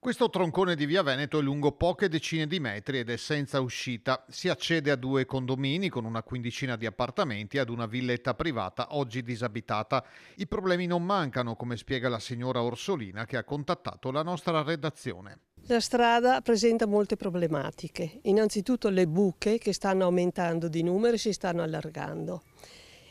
Questo troncone di via Veneto è lungo poche decine di metri ed è senza uscita. Si accede a 2 condomini con una quindicina di appartamenti e ad una villetta privata oggi disabitata. I problemi non mancano, come spiega la signora Orsolina che ha contattato la nostra redazione. La strada presenta molte problematiche. Innanzitutto le buche che stanno aumentando di numero e si stanno allargando.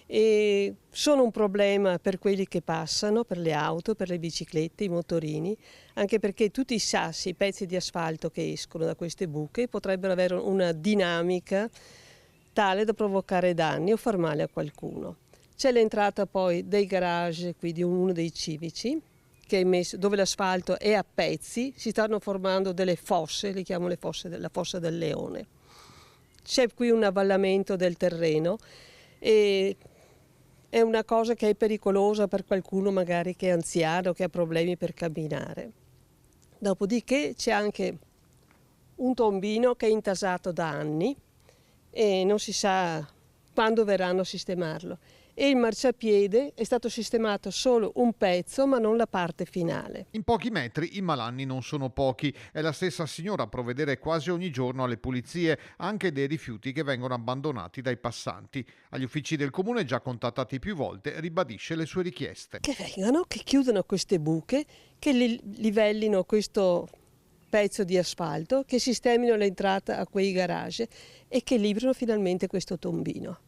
E sono un problema per quelli che passano, per le auto, per le biciclette, i motorini, anche perché tutti i sassi, i pezzi di asfalto che escono da queste buche potrebbero avere una dinamica tale da provocare danni o far male a qualcuno. C'è l'entrata poi dei garage qui di uno dei civici, che è messo, dove l'asfalto è a pezzi, si stanno formando delle fosse, le chiamo le fosse, la fossa del leone. C'è qui un avvallamento del terreno e è una cosa che è pericolosa per qualcuno magari che è anziano, che ha problemi per camminare. Dopodiché c'è anche un tombino che è intasato da anni e non si sa quando verranno a sistemarlo. E il marciapiede è stato sistemato solo un pezzo ma non la parte finale. In pochi metri i malanni non sono pochi. È la stessa signora a provvedere quasi ogni giorno alle pulizie, anche dei rifiuti che vengono abbandonati dai passanti. Agli uffici del comune, già contattati più volte, ribadisce le sue richieste. Che vengano, che chiudano queste buche, che livellino questo pezzo di asfalto, che sistemino l'entrata a quei garage e che liberino finalmente questo tombino.